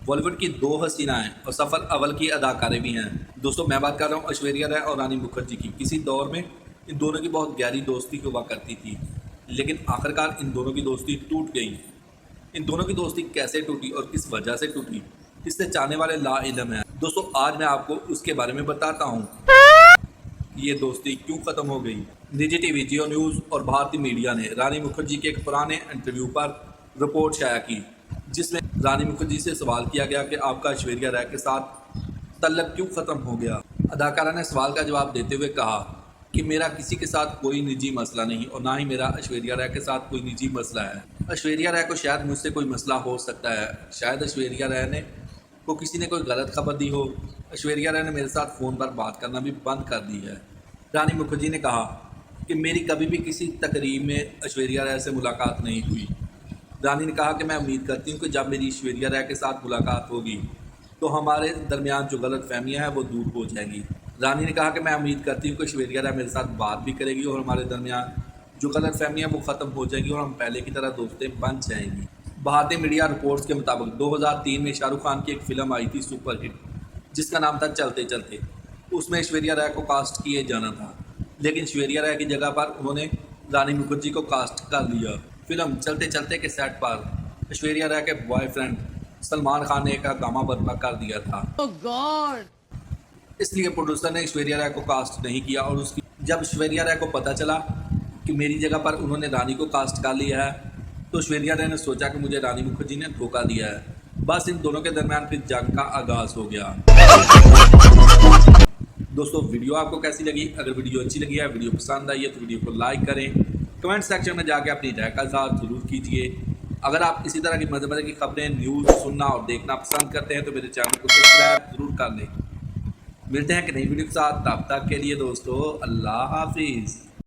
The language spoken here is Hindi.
बॉलीवुड की दो हसीनाएं और सफल अव्वल की अदाकारें भी हैं। दोस्तों, मैं बात कर रहा हूँ ऐश्वर्या राय और रानी मुखर्जी की। किसी दौर में इन दोनों की बहुत गहरी दोस्ती हुआ करती थी, लेकिन आखिरकार इन दोनों की दोस्ती टूट गई। इन दोनों की दोस्ती कैसे टूटी और किस वजह से टूटी, इससे चाहने वाले लाइल्म हैं। दोस्तों, आज मैं आपको उसके बारे में बताता हूँ। ये दोस्ती क्यों खत्म हो गई। निजी टीवी, जियो न्यूज़ और भारतीय मीडिया ने रानी मुखर्जी के एक पुराने इंटरव्यू पर रिपोर्ट शाया की, जिसमें रानी मुखर्जी से सवाल किया गया कि आपका ऐश्वर्या राय के साथ तल्लक क्यों ख़त्म हो गया। अदाकारा ने सवाल का जवाब देते हुए कहा कि मेरा किसी के साथ कोई निजी मसला नहीं और ना ही मेरा ऐश्वर्या राय के साथ कोई निजी मसला है। ऐश्वर्या राय को शायद मुझसे कोई मसला हो सकता है, शायद ऐश्वर्या राय ने को किसी ने कोई गलत खबर दी हो। ऐश्वर्या राय ने मेरे साथ फ़ोन पर बात करना भी बंद कर दी है। रानी मुखर्जी ने कहा कि मेरी कभी भी किसी तकरीब में ऐश्वर्या राय से मुलाकात नहीं हुई। रानी ने कहा कि मैं उम्मीद करती हूँ कि जब मेरी ऐश्वर्या राय के साथ मुलाकात होगी तो हमारे दरमियान जो गलत फहमियाँ हैं वो दूर हो जाएंगी। रानी ने कहा कि मैं उम्मीद करती हूँ कि ऐश्वर्या राय मेरे साथ बात भी करेगी और हमारे दरमियान जो गलत फहमियाँ वो ख़त्म हो जाएगी और हम पहले की तरह दोस्तें बन जाएंगी। भारतीय मीडिया रिपोर्ट्स के मुताबिक 2003 में शाहरुख खान की एक फ़िल्म आई थी सुपरहिट, जिसका नाम था चलते चलते। उसमें ऐश्वर्या राय को कास्ट किए जाना था, लेकिन ऐश्वर्या राय की जगह पर उन्होंने रानी मुखर्जी को कास्ट कर लिया। फिल्म चलते चलते के सेट पर ऐश्वर्या राय के बॉयफ्रेंड सलमान खान ने एक हंगामा बर्पा कर दिया था। Oh God! इसलिए प्रोड्यूसर ने ऐश्वर्या राय को कास्ट नहीं किया और उसकी जब ऐश्वर्या राय को पता चला कि मेरी जगह पर उन्होंने रानी को कास्ट कर लिया है, तो ऐश्वर्या राय ने सोचा कि मुझे रानी मुखर्जी ने धोखा दिया है। बस इन दोनों के दरमियान फिर जंग का आगाज हो गया। दोस्तों, वीडियो आपको कैसी लगी? अगर वीडियो अच्छी लगी है, वीडियो पसंद आई है तो वीडियो को लाइक करें। कमेंट सेक्शन में जाके अपनी राय का इज़हार ज़रूर कीजिए। अगर आप इसी तरह की मज़े की खबरें, न्यूज़ सुनना और देखना पसंद करते हैं तो मेरे चैनल को सब्सक्राइब ज़रूर कर लें। मिलते हैं कि नई वीडियो के साथ, तब तक के लिए दोस्तों अल्लाह हाफिज़।